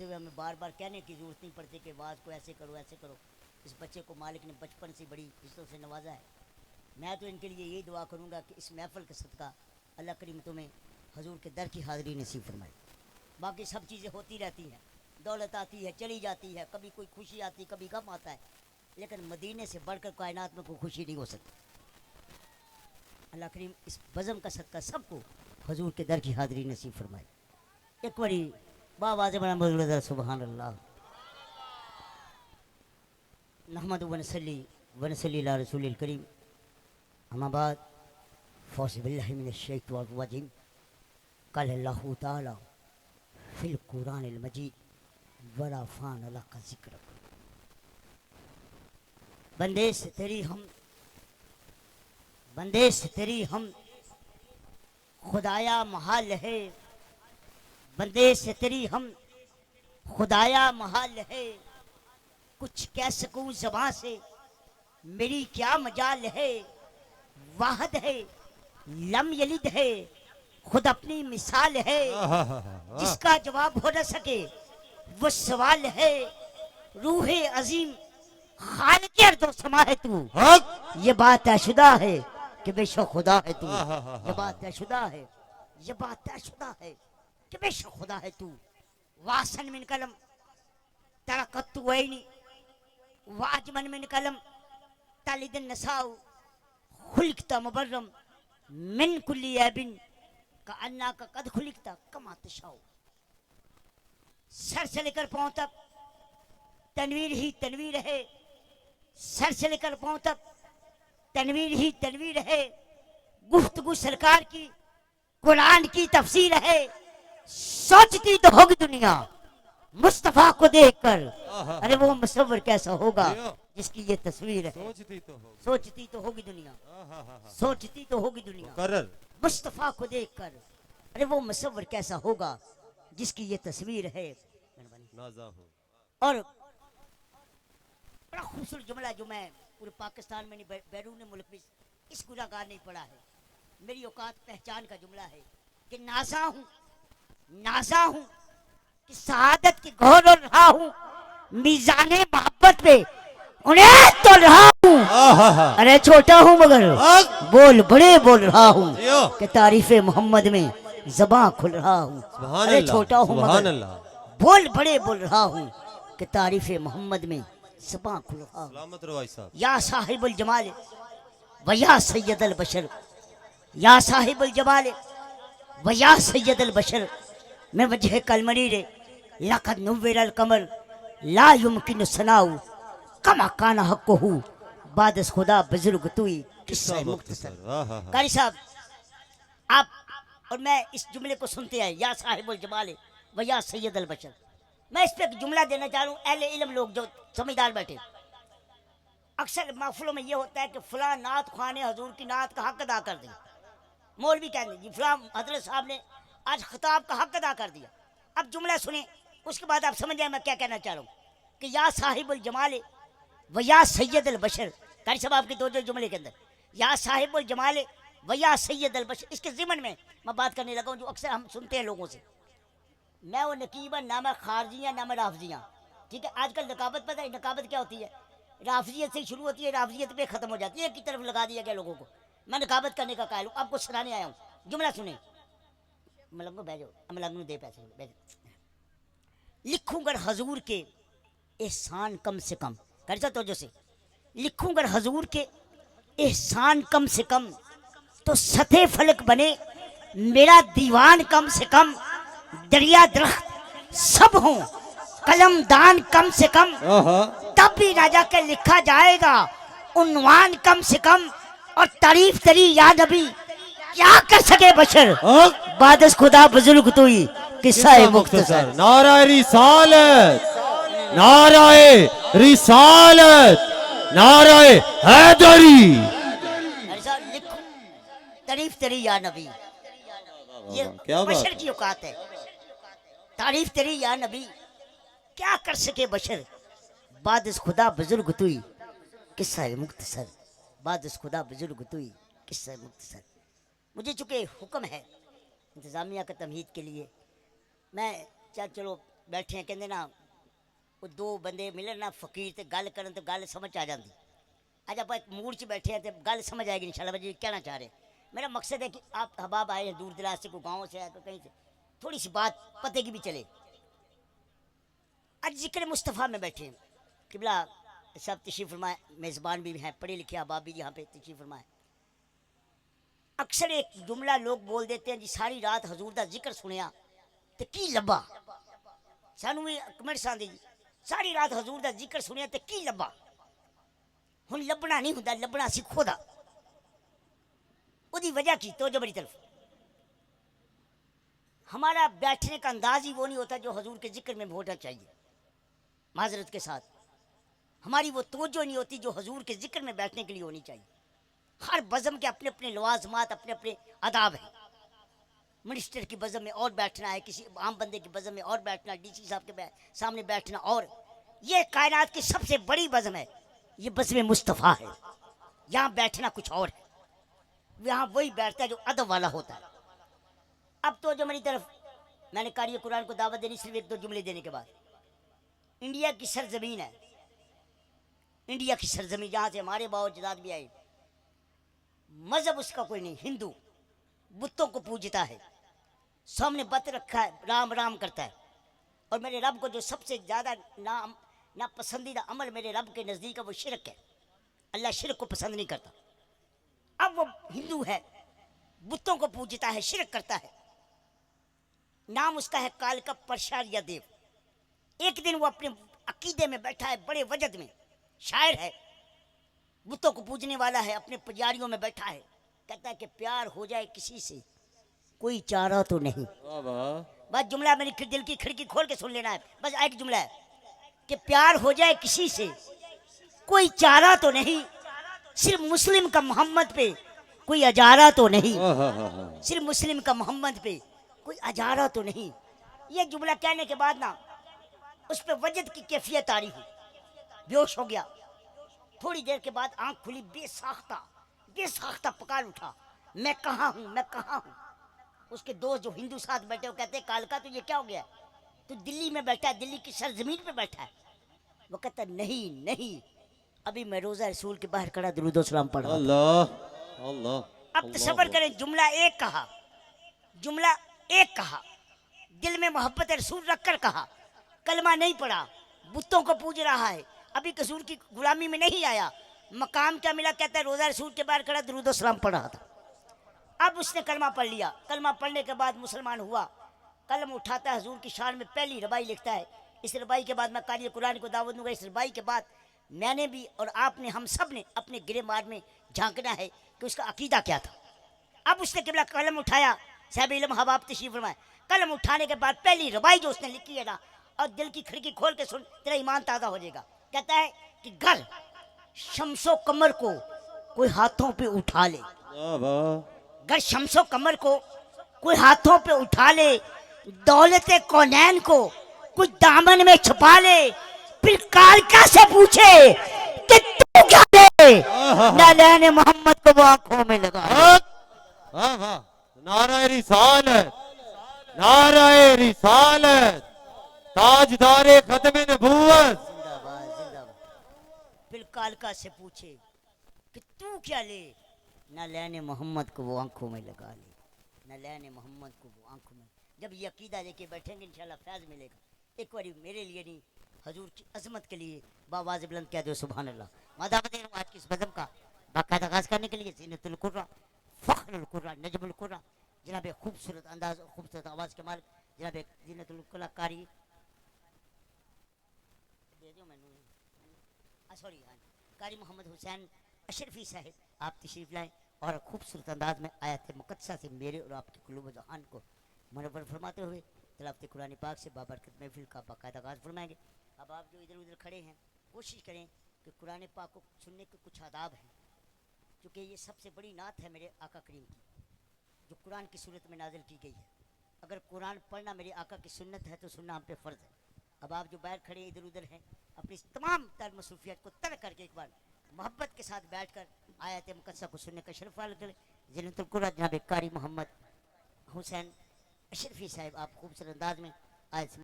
होते हुए हमें बार बार कहने की ज़रूरत नहीं पड़ती कि वाज को ऐसे करो ऐसे करो। इस बच्चे को मालिक ने बचपन से बड़ी इज्जतों से नवाजा है। मैं तो इनके लिए यही दुआ करूँगा कि इस महफ़िल के सदका अल्लाह करीम तुम्हें हजूर के दर की हाज़िरी नसीब फरमाए। बाकी सब चीज़ें होती रहती हैं, दौलत आती है चली जाती है, कभी कोई खुशी आती कभी गम आता है, लेकिन मदीने से बढ़कर कायनात में कोई खुशी नहीं हो सकती। अल्लाह करीम इस बज़म का सदका सबको हजूर के दर की हाज़िरी नसीब फरमाए। एक बारी बावाज़ बना सुबहान अल्लाह नहमदु व नसल्ली अला रसूलिल करीम। अम्मा बाद फ़ौज़ बिल्लाहि मिनश शैतानिर रजीम। क़ाल अल्लाहु तआला फिल कुरानिल मजीद वला फ़ान लका ज़िक्रक। बंदे से तेरी हम खुदाया महाल है, बंदे से तेरी हम खुदाया महाल है। कुछ कह सकूं ज़बां से मेरी क्या मजाल है। वाहद है लम यलिद है खुद अपनी मिसाल है। जिसका जवाब हो न सके वो सवाल है। रूहे अजीम खालिक़े अर्ज़ व समा है तू। ये बात तयशुदा है कि बेशक खुदा है तू। ये बात तयशुदा है, ये बात तयशुदा है कि बेशक खुदा है तू। वासन मिन कलम तरकत वैनी वाजमन मिन कलम तलिदन नसाउ खुलिकता मुबर्रम मिन कुल्ली ऐबिन का अन्ना का कद खुलिकता कमा तशाउ। सर से लेकर पांव तक तनवीर ही तनवीर है, सर से लेकर पांव तक तनवीर ही तनवीर है। गुफ्तगू सरकार की कुरान की तफसीर है। सोचती तो होगी दुनिया मुस्तफा को देखकर, अरे वो मुसव्विर कैसा होगा जिसकी ये तस्वीर है। सोचती तो होगी दुनिया, सोचती तो होगी दुनिया मुस्तफा को देखकर, अरे वो मुसव्विर कैसा होगा जिसकी ये तस्वीर है। और बड़ा खूबसूरत जुमला जो मैं पूरे पाकिस्तान में नहीं बैरून मुल्क में इस गुनाहगार नहीं पढ़ा है। मेरी औकात पहचान का जुमला है कि नासा हूँ कि सआदत की घोर और रहा हूँ। मीज़ाने मोहब्बत पे उन्हें तो रहा हूँ। अरे छोटा हूँ मगर बोल रहा हूँ कि तारीफ़े मोहम्मद में ज़बां खुल रहा हूँ। अरे छोटा हूँ मगर बोल रहा हूँ कि तारीफ़े मोहम्मद में ज़बां खुल रहा हूँ। या साहिबुल जमाल व या सैयदल बशर, या साहिबुल जमाल व या सैयदल बशर। मैं वजह कलमरी रे लक़द नुव्विरल कमर ला युमकिन सनाउ कमा काना हक़्क़ुहु बादस खुदा बुजुर्ग तुई किस्सा मुख्तसर। कारी साहब आप और मैं इस जुमले को सुनते आए, या साहिबुल जमाल व या सैयदल बशर। मैं इस पे एक जुमला देना चाह रहा हूँ। अहले इल्म लोग जो समझदार बैठे, अक्सर महफिलों में ये होता है कि फलां नात ख्वां ने हजूर की नात का हक अदा कर दिया। मौलवी कहते जी फलां हजरत साहब ने आज खिताब का हक अदा कर दिया। अब जुमला सुने, उसके बाद आप समझ जाए मैं क्या कहना चाह रहा हूँ कि या साहिबुल जमाल व या सैयदल बशर। कारी साहब आपके दो जुमले के अंदर या साहिबुल जमाल व या सैयदल बशर, इसके ज़िमन में मैं बात करने लगा हूँ जो अक्सर हम सुनते हैं लोगों से। मैं वो नकीबन ना मैं खारजियाँ ना मैं राफजियाँ, ठीक है। आजकल नकाबत पता है नकाबत क्या होती है? राफजियत से शुरू होती है, राफजियत पे ख़त्म हो जाती है। एक की तरफ लगा दिया गया लोगों को। मैं नकाबत करने का कायल हूँ, आपको सुनाने आया हूँ। जुमला सुने, मलंगो बैठो, मलंगो दे पैसे बैठ। लिखूंगर हजूर के एहसान कम से कम, कर सा तो से लिखूंगर हजूर के एहसान कम से कम तो सतह फलक बने मेरा दीवान कम से कम। दरिया दरख्त सब हों कलमदान कम से कम, तब भी राजा के लिखा जाएगा उन्वान कम से कम। और तारीफ तेरी या नबी क्या कर सके बशर बादस खुदा बुजुर्ग तुई किस्सा मुख्तसर। नाराए रिसालत, नाराए रिसालत, नाराए हैदरी। तारीफ तेरी या नबी, ये बशर की औकात है। तारीफ तेरी या नबी क्या कर सके बशर बादस खुदा बुजुर्ग तुई किस्सा मुख्तसर। बादस खुदा बुजुर्ग तुई किस्सा मुख्तसर। मुझे चूँकि हुक्म है इंतज़ामिया का तमहीद के लिए, मैं चलो बैठे हैं कहते ना वो दो बंदे मिलन ना फकीर ते गल करन तो गल समझ आ जाती। आज आप एक मूड च बैठे हैं तो गल समझ आएगी इंशाल्लाह। जी कहना चाह रहे मेरा मकसद है कि आप हबाब आए हैं दूर दराज से, कोई गाँव से आए तो कहीं से, थोड़ी सी बात पते की भी चले। आज जिक्र मुस्तफ़ा में बैठे हैं, किबला सब तशरीफ़ फरमाए, मेज़बान भी हैं, पढ़े लिखे अहबाब भी यहाँ पे तशरीफ़ फरमाए। अक्सर एक जुमला लोग बोल देते हैं जी सारी रात हजूर दा जिक्र सुनिया तो की लब्बा, सानू भी कमेंट्स आंदे जी सारी रात हजूर दा जिक्र सुनिया तो की लब्बा। हुण लब्बना नहीं हुंदा, लब्बना सी खुदा। उसकी वजह की तो बड़ी तरफ हमारा बैठने का अंदाज ही वो नहीं होता जो हजूर के जिक्र में होना चाहिए। माजरत के साथ हमारी वो तवज्जो नहीं होती जो हजूर के जिक्र में बैठने के लिए होनी चाहिए। हर बज़म के अपने अपने लवाजमात, अपने अपने आदाब हैं। मिनिस्टर की बज़म में और बैठना है, किसी आम बंदे की बज़म में और बैठना, डीसी साहब के सामने बैठना, और ये कायनात की सबसे बड़ी बज़म है, ये बज़म मुस्तफ़ा है। यहाँ बैठना कुछ और है, यहाँ वही बैठता है जो अदब वाला होता है। अब तो जो मेरी तरफ मैंने कारी कुरान को दावत देनी सिर्फ एक दो जुमले देने के बाद। इंडिया की सरजमीन है, इंडिया की सरजमीन जहाँ से हमारे बाओ जदाद भी आए। मजहब उसका कोई नहीं, हिंदू बुतों को पूजता है, सामने बत रखा है, राम राम करता है। और मेरे रब को जो सबसे ज़्यादा ना पसंदीदा अमल मेरे रब के नज़दीक है वो शिरक है। अल्लाह शिरक को पसंद नहीं करता। अब वो हिंदू है, बुतों को पूजता है, शिरक करता है। नाम उसका है काल का परशारिया देव। एक दिन वो अपने अकीदे में बैठा है, बड़े वजद में, शायर है, बुतों को पूजने वाला है, अपने पुजारियों में बैठा है। कहता है कि प्यार हो जाए किसी से कोई चारा तो नहीं। बस जुमला मेरी दिल की खिड़की खोल के सुन लेना है, बस एक जुमला है कि प्यार हो जाए किसी से कोई चारा तो नहीं, सिर्फ मुस्लिम का मोहम्मद पे कोई अजारा तो नहीं, सिर्फ मुस्लिम का मोहम्मद पे कोई अजारा तो नहीं। ये जुमला कहने के बाद ना उस पर वजद की कैफियत आ रही हुई, बेहोश हो गया। थोड़ी देर के बाद आंख खुली, बेसाख्ता पुकार उठा, मैं कहाँ हूँ, मैं कहाँ हूँ। उसके दोस्त जो हिंदू साथ बैठे वो कहते कालका तो ये क्या हो गया, तो दिल्ली में बैठा है, दिल्ली की सरजमीन पे बैठा है। वो कहता नहीं नहीं, अभी मैं रोजा रसूल के बाहर खड़ा दुरूद सलाम पढ़ रहा। अल्लाह अल्लाह। अब तसव्वुर करें, जुमला एक कहा, जुमला एक कहा, दिल में मोहब्बत रसूल रखकर कहा, कलमा नहीं पढ़ा, बुतों को पूज रहा है, अभी कसूर की गुलामी में नहीं आया, मकाम क्या मिला, कहता है रोजा रसूल के बाहर खड़ा दुरूद सलाम पढ़ रहा था। अब उसने कलमा पढ़ लिया, कलमा पढ़ने के बाद मुसलमान हुआ, कलम उठाता है, हजूर की शान में पहली रबाई लिखता है। इस रबाई के बाद मैं कारी कुरान को दावत दूंगा। इस रबाई के बाद मैंने भी और आपने, हम सब ने अपने गिरेबार में झांकना है कि उसका अकीदा क्या था। अब उसने किबला कलम उठाया, साहब इल्म हबाब तशरीफ फरमाए, कलम उठाने के बाद पहली रबाई जो उसने लिखी है ना, और दिल की खिड़की खोल के सुन, तेरा ईमान ताज़ा हो जाएगा। कहता है कि घर शम्सो कमर को कोई हाथों पे उठा ले, घर शम्सो कमर को कोई हाथों पे उठा ले, दौलत कौनैन को कुछ दामन में छुपा ले, फिर कालका से पूछे कि तू क्या ले, न लेने मोहम्मद को वो आंखों में लगा। नाराए रिसालत, नाराए रिसालत, ताजदारे खत्मे नबूवत। फिर कालका से पूछे कि तू क्या ले, न लेने मोहम्मद को वो आंखों में लगा ले, न लेने मोहम्मद को वो आंखों में। जब ये अकीदा लेके बैठेंगे इंशाल्लाह फैज़ मिलेगा। एक बार मेरे लिए नहीं, हजूर की अजमत के लिए बावाज़ बुलंद कह दो सुभान अल्लाह। मादावत आज की इस बज़म का बाकायदा आगाज़ करने के लिए ज़ीनतुल कुर्रा, फ़ख्रुल कुर्रा, नजमुल कुर्रा, जनाब खूबसूरत अंदाज, खूबसूरत आवाज़ के मालिक जनाब ज़ीनतुल कुर्रा कारी, सॉरी कारी मोहम्मद हुसैन अशरफी साहिब, आप तशरीफ़ लाएँ और खूबसूरत अंदाज में आयत मुक़द्दसा से मेरे और आपके कुलूब ज़हान को मनव्वर फरमाते हुए तिलावत कुरान पाक से बाबरकत महफिल का बाकायदा आगाज़ फरमाएंगे। अब आप जो इधर उधर खड़े हैं कोशिश करें कि कुरान पाक को सुनने के कुछ आदाब हैं, क्योंकि ये सबसे बड़ी नात है मेरे आका करीम की जो कुरान की सूरत में नाजिल की गई है। अगर कुरान पढ़ना मेरे आका की सुन्नत है तो सुनना हम पे फ़र्ज़ है। अब आप जो बाहर खड़े इधर उधर हैं, अपनी तमाम तर मसरूफियत को तर्क करके एक बार मोहब्बत के साथ बैठकर आयत मुक़द्दसा को सुनने का शर्फ हासिल करें। ज़ीनतुल कुर्रा जनाब कारी मोहम्मद हुसैन अशरफी साहिब, आप खूबसूरत अंदाज में आयत